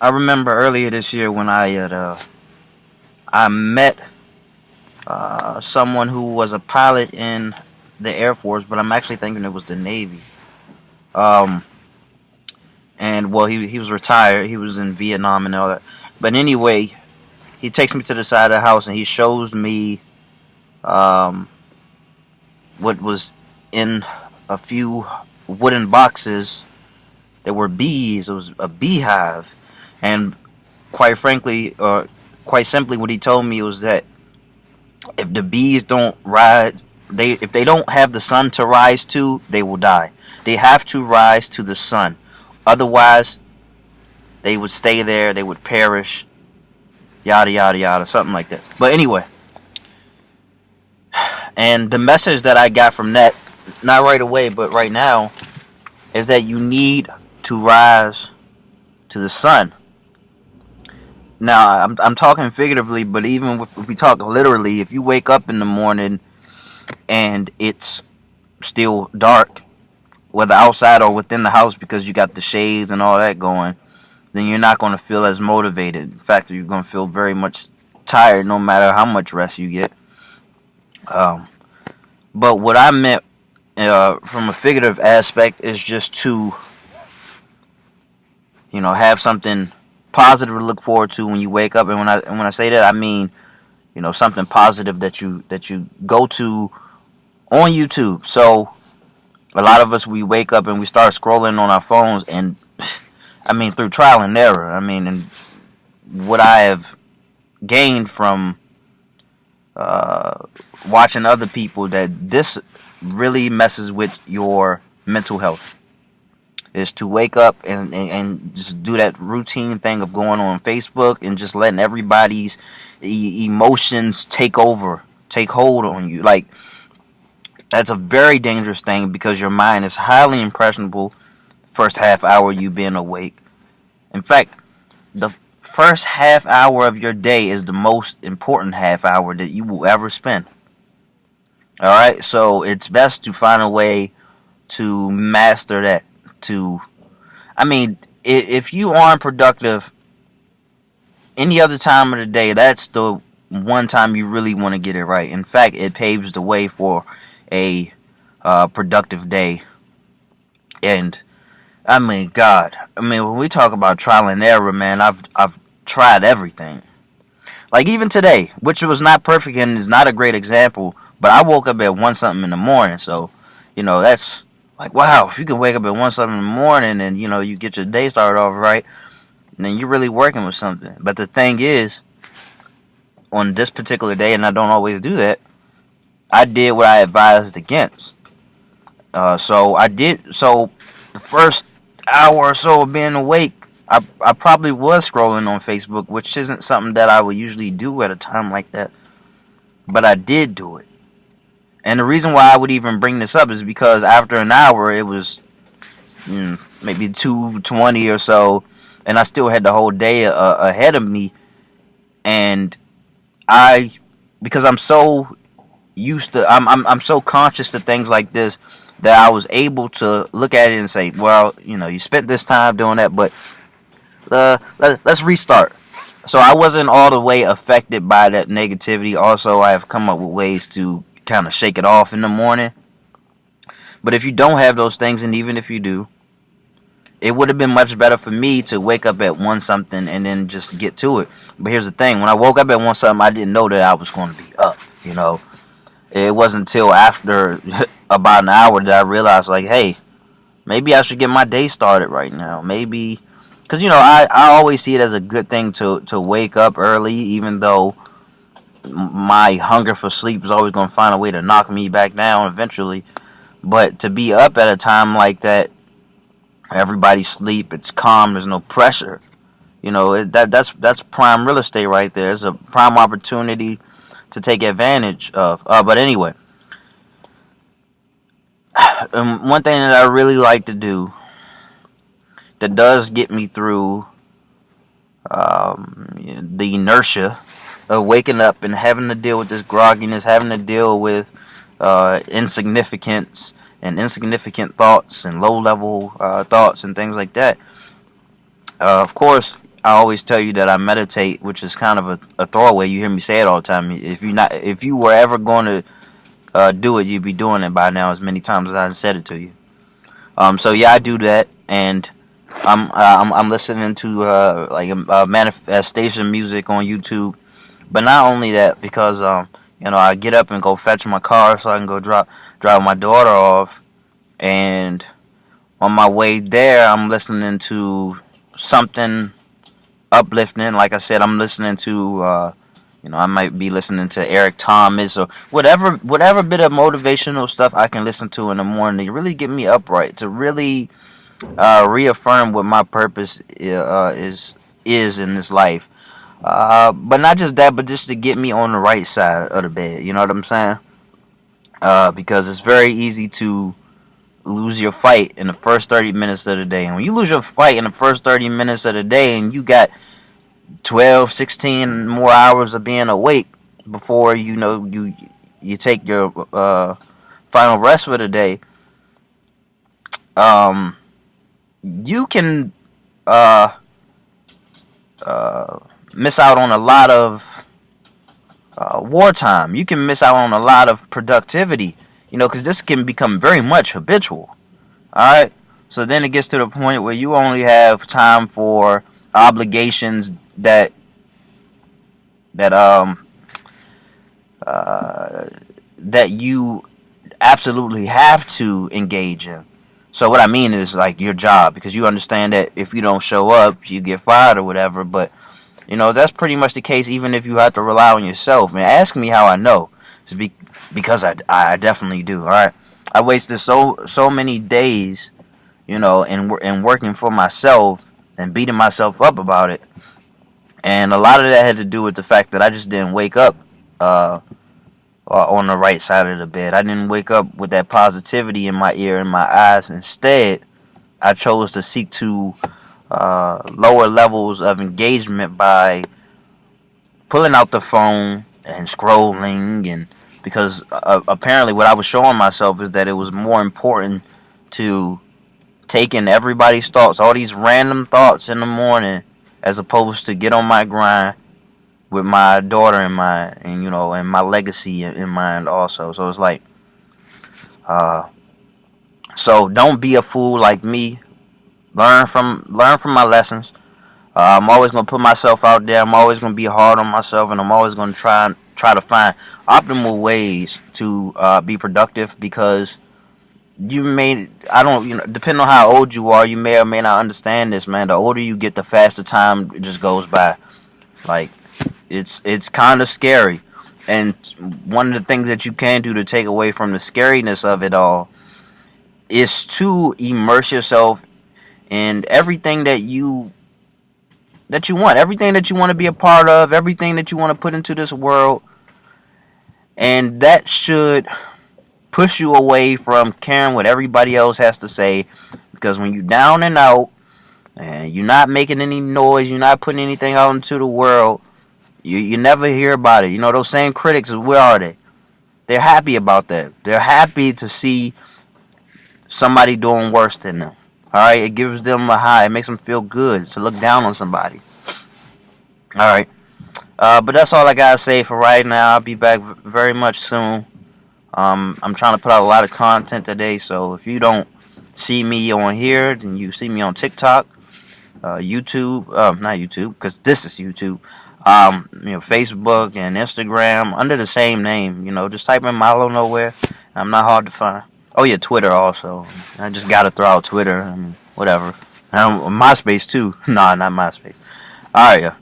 I remember earlier this year when I met someone who was a pilot in the Air Force, but I'm actually thinking it was the Navy. Um, and well, he was retired. He was in Vietnam and all that. But anyway, he takes me to the side of the house and he shows me um, what was in a few wooden boxes. There were bees. It was a beehive, and quite frankly, quite simply, what he told me was that if the bees don't rise, if they don't have the sun to rise to, they will die. They have to rise to the sun, otherwise they would stay there. They would perish. Yada yada yada, something like that. But anyway, and the message that I got from that, not right away, but right now, is that you need to rise to the sun. Now, I'm talking figuratively, but even if we talk literally, if you wake up in the morning and it's still dark, whether outside or within the house because you got the shades and all that going, then you're not going to feel as motivated. In fact, you're going to feel very much tired no matter how much rest you get. Um, but what I meant from a figurative aspect is just to, have something positive to look forward to when you wake up. And when I say that, I mean, something positive that you go to on YouTube. So a lot of us, we wake up and we start scrolling on our phones, and I mean, through trial and error. I mean, and what I have gained from uh, watching other people, that this really messes with your mental health, is to wake up and just do that routine thing of going on Facebook and just letting everybody's emotions take hold on you. Like, that's a very dangerous thing because your mind is highly impressionable first half hour you being awake. In fact, the first half hour of your day is the most important half hour that you will ever spend. All right, so it's best to find a way to master that. I mean, if you aren't productive any other time of the day, that's the one time you really want to get it right. In fact, it paves the way for a productive day. And I mean, God, I mean, when we talk about trial and error, man, I've tried everything. Like even today, which was not perfect and is not a great example, but I woke up at one something in the morning, so that's like, wow. If you can wake up at one something in the morning and you get your day started off right, then you're really working with something. But the thing is, on this particular day, and I don't always do that, I did what I advised against. So I did. So the first hour or so of being awake, I probably was scrolling on Facebook, which isn't something that I would usually do at a time like that. But I did do it. And the reason why I would even bring this up is because after an hour, it was maybe 2:20 or so, and I still had the whole day ahead of me. And I, because I'm so used to, I'm so conscious to things like this, that I was able to look at it and say, well, you spent this time doing that, but let's restart. So I wasn't all the way affected by that negativity. Also, I have come up with ways to kind of shake it off in the morning. But if you don't have those things, and even if you do, it would have been much better for me to wake up at one something and then just get to it. But here's the thing: when I woke up at one something, I didn't know that I was going to be up. It wasn't until after about an hour that I realized, like, hey, maybe I should get my day started right now. Maybe, because I always see it as a good thing to wake up early, even though my hunger for sleep is always going to find a way to knock me back down eventually. But to be up at a time like that, everybody's sleep, it's calm, there's no pressure. That's prime real estate right there. It's a prime opportunity to take advantage of. But anyway, one thing that I really like to do that does get me through the inertia of waking up and having to deal with this grogginess, having to deal with insignificance and insignificant thoughts and low level thoughts and things like that. Of course, I always tell you that I meditate, which is kind of a throwaway. You hear me say it all the time. If you were ever going to do it, you'd be doing it by now, as many times as I said it to you. So yeah, I do that, and I'm listening to manifestation music on YouTube. But not only that, because I get up and go fetch my car so I can go drive my daughter off, and on my way there, I'm listening to something uplifting. Like I said, I'm listening to I might be listening to Eric Thomas or whatever bit of motivational stuff I can listen to in the morning to really get me upright, to really reaffirm what my purpose is in this life. But not just that, but just to get me on the right side of the bed. You know what I'm saying? Because it's very easy to lose your fight in the first 30 minutes of the day. And when you lose your fight in the first 30 minutes of the day and you got 12, 16 more hours of being awake before you take your final rest for the day, you can miss out on a lot of wartime. You can miss out on a lot of productivity, because this can become very much habitual. Alright? So then it gets to the point where you only have time for obligations that you absolutely have to engage in. So what I mean is like your job, because you understand that if you don't show up, you get fired or whatever. But that's pretty much the case, even if you have to rely on yourself. Man, ask me how I know. It's because I definitely do. All right, I wasted so many days, in working for myself and beating myself up about it. And a lot of that had to do with the fact that I just didn't wake up on the right side of the bed. I didn't wake up with that positivity in my ear and my eyes. Instead, I chose to seek to lower levels of engagement by pulling out the phone and scrolling, and because apparently what I was showing myself is that it was more important to take in everybody's thoughts, all these random thoughts in the morning, as opposed to get on my grind with my daughter in mind, and my legacy in mind also. So it's like, so don't be a fool like me. Learn from my lessons. I'm always gonna put myself out there. I'm always gonna be hard on myself, and I'm always gonna try to find optimal ways to be productive, because depending on how old you are, you may or may not understand this, man. The older you get, the faster time just goes by. Like, it's kind of scary. And one of the things that you can do to take away from the scariness of it all is to immerse yourself in everything that you want, everything that you want to be a part of, everything that you want to put into this world. And that should push you away from caring what everybody else has to say, because when you're down and out and you're not making any noise, you're not putting anything out into the world, you never hear about it. Those same critics, where are they? They're happy about that. They're happy to see somebody doing worse than them. Alright, it gives them a high. It makes them feel good to look down on somebody. Alright. But that's all I gotta say for right now. I'll be back very much soon. I'm trying to put out a lot of content today, so if you don't see me on here, then you see me on TikTok, YouTube, not YouTube, because this is YouTube, Facebook and Instagram under the same name. Just type in Milo Nowhere. I'm not hard to find. Oh yeah, Twitter also. I just gotta throw out Twitter. Whatever. MySpace too. Nah, not MySpace. Alright, yeah.